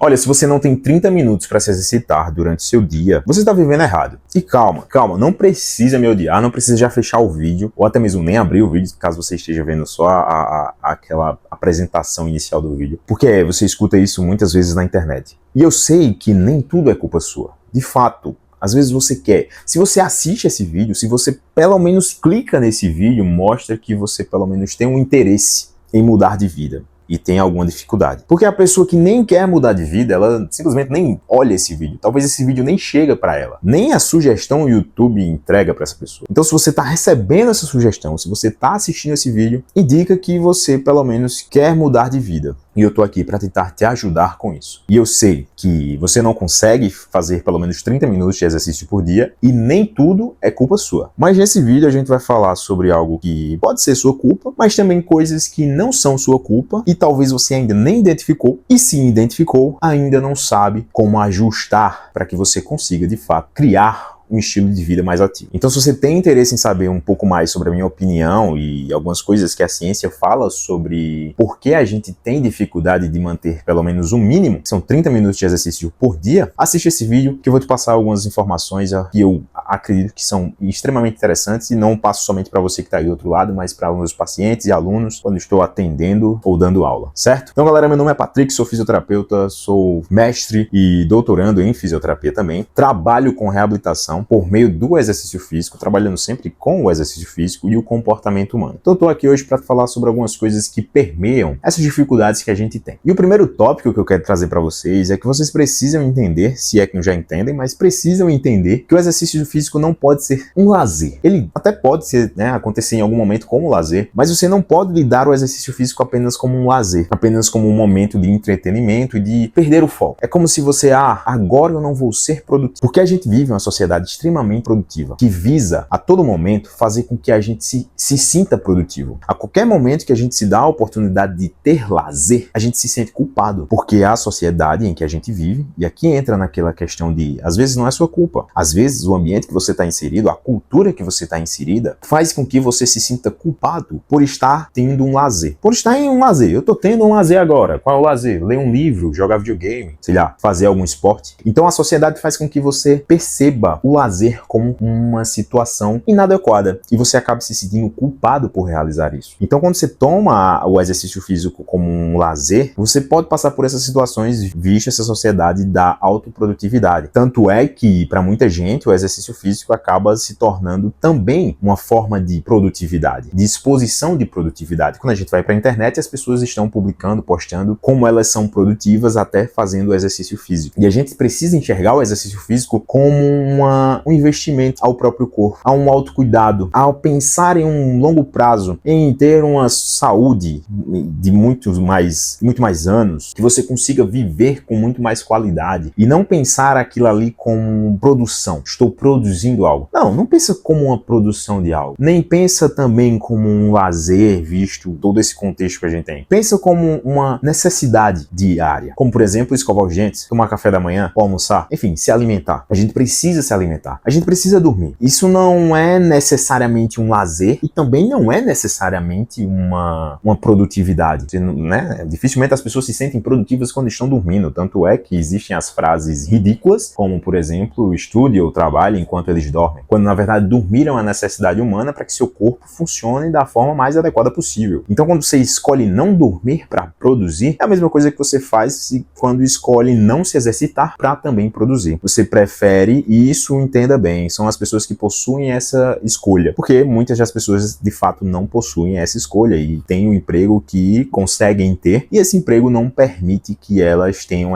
Olha, se você não tem 30 minutos para se exercitar durante o seu dia, você está vivendo errado. E calma, não precisa me odiar, não precisa já fechar o vídeo, ou até mesmo nem abrir o vídeo, caso você esteja vendo só aquela apresentação inicial do vídeo. Porque você escuta isso muitas vezes na internet. E eu sei que nem tudo é culpa sua. De fato, às vezes você quer. Se você assiste esse vídeo, se você pelo menos clica nesse vídeo, mostra que você pelo menos tem um interesse em mudar de vida e tem alguma dificuldade. Porque a pessoa que nem quer mudar de vida, ela simplesmente nem olha esse vídeo. Talvez esse vídeo nem chega para ela. Nem a sugestão o YouTube entrega para essa pessoa. Então, se você está recebendo essa sugestão, se você está assistindo esse vídeo, indica que você pelo menos quer mudar de vida. E eu tô aqui para tentar te ajudar com isso. E eu sei que você não consegue fazer pelo menos 30 minutos de exercício por dia e nem tudo é culpa sua. Mas nesse vídeo a gente vai falar sobre algo que pode ser sua culpa, mas também coisas que não são sua culpa e talvez você ainda nem identificou, e se identificou, ainda não sabe como ajustar para que você consiga de fato criar um estilo de vida mais ativo. Então, se você tem interesse em saber um pouco mais sobre a minha opinião e algumas coisas que a ciência fala sobre por que a gente tem dificuldade de manter pelo menos o mínimo, que são 30 minutos de exercício por dia, assiste esse vídeo que eu vou te passar algumas informações que eu acredito que são extremamente interessantes e não passo somente para você que está aí do outro lado, mas para os meus pacientes e alunos quando estou atendendo ou dando aula, certo? Então, galera, meu nome é Patrick, sou fisioterapeuta, sou mestre e doutorando em fisioterapia também, trabalho com reabilitação por meio do exercício físico, trabalhando sempre com o exercício físico e o comportamento humano. Então eu tô aqui hoje para falar sobre algumas coisas que permeiam essas dificuldades que a gente tem. E o primeiro tópico que eu quero trazer para vocês é que vocês precisam entender, se é que não já entendem, mas precisam entender que o exercício físico não pode ser um lazer. Ele até pode ser, acontecer em algum momento como lazer, mas você não pode lidar o exercício físico apenas como um lazer, apenas como um momento de entretenimento e de perder o foco. É como se você, agora eu não vou ser produtivo. Porque a gente vive uma sociedade extremamente produtiva, que visa a todo momento fazer com que a gente se sinta produtivo. A qualquer momento que a gente se dá a oportunidade de ter lazer, a gente se sente culpado, porque é a sociedade em que a gente vive, e aqui entra naquela questão de, às vezes não é sua culpa, às vezes o ambiente que você está inserido, a cultura que você está inserida, faz com que você se sinta culpado por estar tendo um lazer. Por estar em um lazer. Eu tô tendo um lazer agora. Qual é o lazer? Ler um livro, jogar videogame, sei lá, fazer algum esporte. Então a sociedade faz com que você perceba o lazer como uma situação inadequada e você acaba se sentindo culpado por realizar isso. Então, quando você toma o exercício físico como um lazer, você pode passar por essas situações visto essa sociedade da autoprodutividade. Tanto é que, para muita gente, o exercício físico acaba se tornando também uma forma de produtividade, de exposição de produtividade. Quando a gente vai para a internet, as pessoas estão publicando, postando como elas são produtivas até fazendo o exercício físico. E a gente precisa enxergar o exercício físico como um investimento ao próprio corpo, a um autocuidado, ao pensar em um longo prazo, em ter uma saúde de muito mais anos, que você consiga viver com muito mais qualidade e não pensar aquilo ali como produção. Estou produzindo algo. Não pensa como uma produção de algo. Nem pensa também como um lazer, visto todo esse contexto que a gente tem. Pensa como uma necessidade diária. Como, por exemplo, escovar os dentes, tomar café da manhã, ou almoçar, enfim, se alimentar. A gente precisa se alimentar. A gente precisa dormir. Isso não é necessariamente um lazer e também não é necessariamente uma produtividade, né? Dificilmente as pessoas se sentem produtivas quando estão dormindo, tanto é que existem as frases ridículas, como por exemplo, estude ou trabalhe enquanto eles dormem, quando na verdade dormir é uma necessidade humana para que seu corpo funcione da forma mais adequada possível. Então quando você escolhe não dormir para produzir, é a mesma coisa que você faz quando escolhe não se exercitar para também produzir. Você prefere, e isso entenda bem, são as pessoas que possuem essa escolha, porque muitas das pessoas de fato não possuem essa escolha e têm um emprego que conseguem ter e esse emprego não permite que elas tenham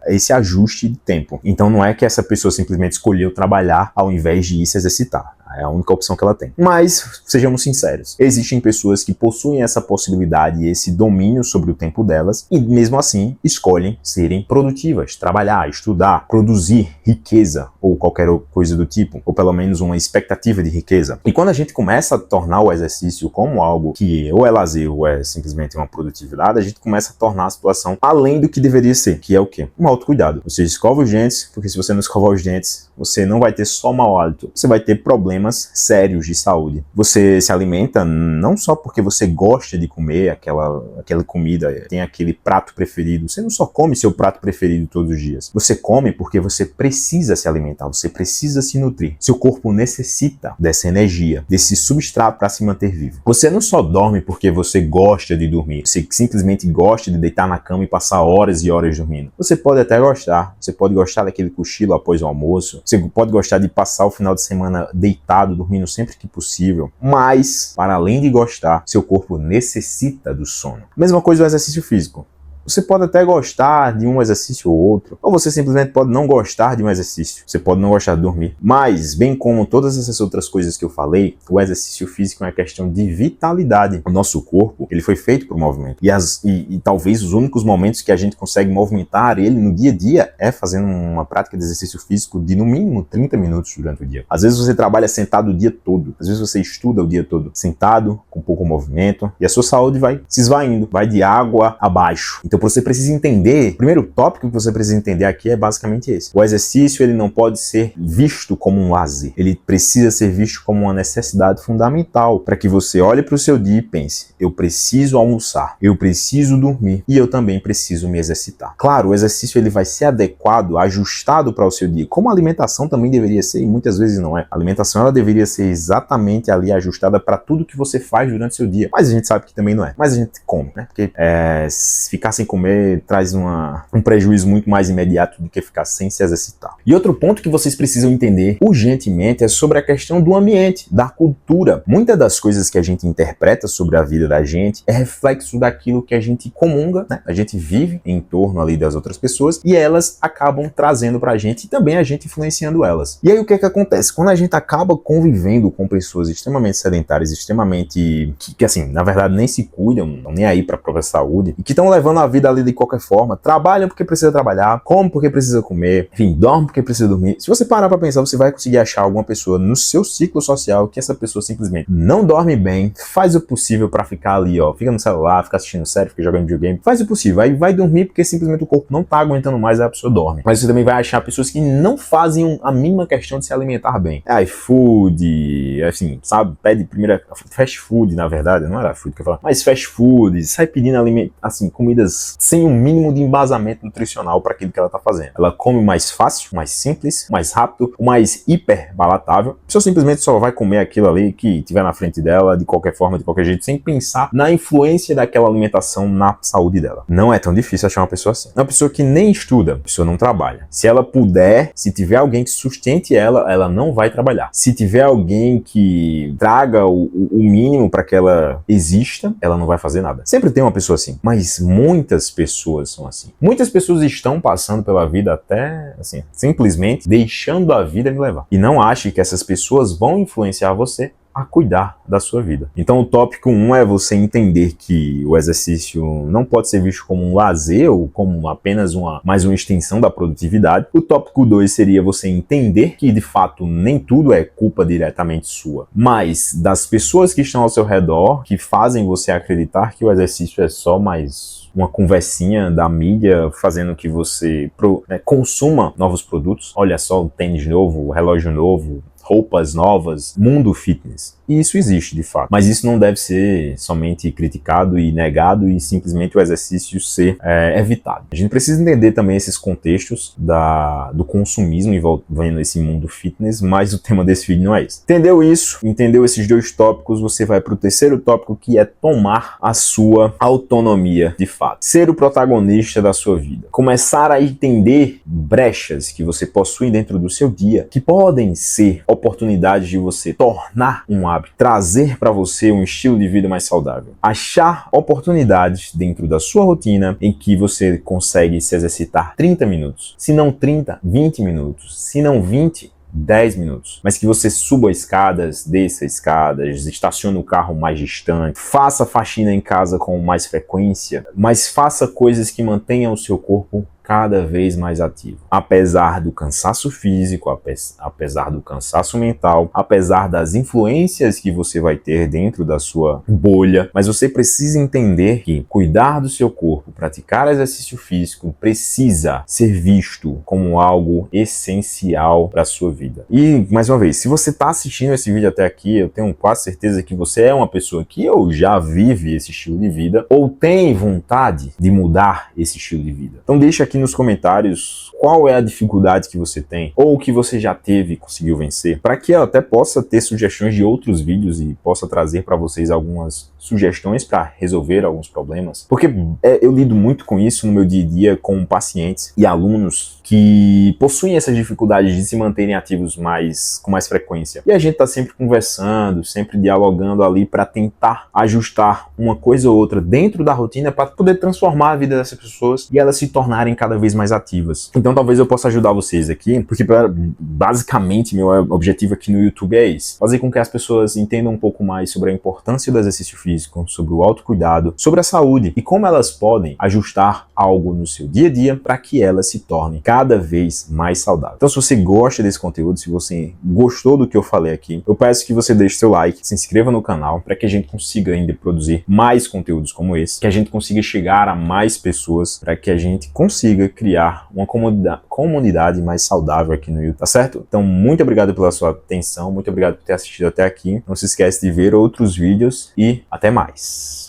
esse ajuste de tempo. Então não é que essa pessoa simplesmente escolheu trabalhar ao invés de ir se exercitar. É a única opção que ela tem. Mas, sejamos sinceros, existem pessoas que possuem essa possibilidade e esse domínio sobre o tempo delas e, mesmo assim, escolhem serem produtivas, trabalhar, estudar, produzir riqueza ou qualquer coisa do tipo, ou pelo menos uma expectativa de riqueza. E quando a gente começa a tornar o exercício como algo que ou é lazer ou é simplesmente uma produtividade, a gente começa a tornar a situação além do que deveria ser, que é o quê? Um autocuidado. Você escova os dentes, porque se você não escovar os dentes, você não vai ter só mau hálito, você vai ter problemas problemas sérios de saúde. Você se alimenta não só porque você gosta de comer aquela comida, tem aquele prato preferido. Você não só come seu prato preferido todos os dias. Você come porque você precisa se alimentar, você precisa se nutrir. Seu corpo necessita dessa energia, desse substrato para se manter vivo. Você não só dorme porque você gosta de dormir, você simplesmente gosta de deitar na cama e passar horas e horas dormindo. Você pode até gostar, você pode gostar daquele cochilo após o almoço, você pode gostar de passar o final de semana deitado, dormindo sempre que possível, mas, para além de gostar, seu corpo necessita do sono. Mesma coisa do exercício físico. Você pode até gostar de um exercício ou outro, ou você simplesmente pode não gostar de um exercício. Você pode não gostar de dormir. Mas, bem como todas essas outras coisas que eu falei, o exercício físico é uma questão de vitalidade. O nosso corpo, ele foi feito para o movimento. E talvez os únicos momentos que a gente consegue movimentar ele no dia a dia é fazendo uma prática de exercício físico de no mínimo 30 minutos durante o dia. Às vezes você trabalha sentado o dia todo. Às vezes você estuda o dia todo sentado, com pouco movimento, e a sua saúde vai se esvaindo, vai de água abaixo. Então você precisa entender, o primeiro tópico que você precisa entender aqui é basicamente esse. O exercício, ele não pode ser visto como um lazer. Ele precisa ser visto como uma necessidade fundamental para que você olhe para o seu dia e pense: eu preciso almoçar, eu preciso dormir e eu também preciso me exercitar. Claro, o exercício ele vai ser adequado, ajustado para o seu dia, como a alimentação também deveria ser, e muitas vezes não é. A alimentação ela deveria ser exatamente ali ajustada para tudo que você faz durante o seu dia, mas a gente sabe que também não é. Mas a gente come, né? Porque ficar sem comer traz um prejuízo muito mais imediato do que ficar sem se exercitar. E outro ponto que vocês precisam entender urgentemente é sobre a questão do ambiente, da cultura. Muitas das coisas que a gente interpreta sobre a vida da gente é reflexo daquilo que a gente comunga, né? A gente vive em torno ali das outras pessoas e elas acabam trazendo pra gente e também a gente influenciando elas. E aí o que é que acontece? Quando a gente acaba convivendo com pessoas extremamente sedentárias, extremamente que assim, na verdade nem se cuidam, não nem aí pra própria saúde e que estão levando a vida ali de qualquer forma, trabalham porque precisa trabalhar, come porque precisa comer, enfim, dorme porque precisa dormir. Se você parar pra pensar, você vai conseguir achar alguma pessoa no seu ciclo social que essa pessoa simplesmente não dorme bem, faz o possível pra ficar ali, ó, fica no celular, fica assistindo série, fica jogando videogame, faz o possível, aí vai dormir porque simplesmente o corpo não tá aguentando mais, aí a pessoa dorme. Mas você também vai achar pessoas que não fazem a mínima questão de se alimentar bem. É iFood, assim, sabe, pede primeiro fast food, na verdade, não era food que eu falava, mas fast food, sai pedindo assim, comidas sem um mínimo de embasamento nutricional para aquilo que ela tá fazendo. Ela come mais fácil, mais simples, mais rápido, o mais hiper palatável. A pessoa simplesmente só vai comer aquilo ali que tiver na frente dela, de qualquer forma, de qualquer jeito, sem pensar na influência daquela alimentação na saúde dela. Não é tão difícil achar uma pessoa assim. Uma pessoa que nem estuda, a pessoa não trabalha. Se ela puder, se tiver alguém que sustente ela, ela não vai trabalhar. Se tiver alguém que traga o mínimo para que ela exista, ela não vai fazer nada. Sempre tem uma pessoa assim, mas muitas pessoas são assim. Muitas pessoas estão passando pela vida até, assim, simplesmente deixando a vida me levar. E não ache que essas pessoas vão influenciar você a cuidar da sua vida. Então o tópico 1 é você entender que o exercício não pode ser visto como um lazer ou como apenas mais uma extensão da produtividade. O tópico 2 seria você entender que de fato nem tudo é culpa diretamente sua, mas das pessoas que estão ao seu redor que fazem você acreditar que o exercício é só mais uma conversinha da mídia fazendo que você consuma novos produtos. Olha só, o tênis novo, o relógio novo, roupas novas, mundo fitness. E isso existe, de fato. Mas isso não deve ser somente criticado e negado e simplesmente o exercício ser evitado. A gente precisa entender também esses contextos do consumismo envolvendo esse mundo fitness, mas o tema desse vídeo não é esse. Entendeu isso? Entendeu esses dois tópicos? Você vai para o terceiro tópico, que é tomar a sua autonomia de fato. Ser o protagonista da sua vida. Começar a entender brechas que você possui dentro do seu dia, que podem ser oportunidades de você tornar um hábito, trazer para você um estilo de vida mais saudável. Achar oportunidades dentro da sua rotina em que você consegue se exercitar 30 minutos. Se não 30, 20 minutos. Se não 20, 10 minutos, mas que você suba escadas, desça escadas, estacione o carro mais distante, faça faxina em casa com mais frequência, mas faça coisas que mantenham o seu corpo cada vez mais ativo. Apesar do cansaço físico, apesar do cansaço mental, apesar das influências que você vai ter dentro da sua bolha, mas você precisa entender que cuidar do seu corpo, praticar exercício físico, precisa ser visto como algo essencial para a sua vida. E, mais uma vez, se você está assistindo esse vídeo até aqui, eu tenho quase certeza que você é uma pessoa que ou já vive esse estilo de vida, ou tem vontade de mudar esse estilo de vida. Então deixa aqui nos comentários qual é a dificuldade que você tem, ou que você já teve e conseguiu vencer, para que eu até possa ter sugestões de outros vídeos e possa trazer para vocês algumas sugestões para resolver alguns problemas. Porque eu lido muito com isso no meu dia a dia com pacientes e alunos que possuem essas dificuldades de se manterem ativos com mais frequência. E a gente está sempre conversando, sempre dialogando ali para tentar ajustar uma coisa ou outra dentro da rotina para poder transformar a vida dessas pessoas e elas se tornarem cada vez mais ativas. Então talvez eu possa ajudar vocês aqui, porque basicamente meu objetivo aqui no YouTube é esse: fazer com que as pessoas entendam um pouco mais sobre a importância do exercício físico, sobre o autocuidado, sobre a saúde e como elas podem ajustar algo no seu dia a dia para que elas se tornem cada vez mais saudáveis. Então se você gosta desse conteúdo, se você gostou do que eu falei aqui, eu peço que você deixe seu like, se inscreva no canal para que a gente consiga ainda produzir mais conteúdos como esse, que a gente consiga chegar a mais pessoas, para que a gente consiga criar uma comunidade mais saudável aqui no YouTube, tá certo? Então muito obrigado pela sua atenção, muito obrigado por ter assistido até aqui. Não se esquece de ver outros vídeos e até mais.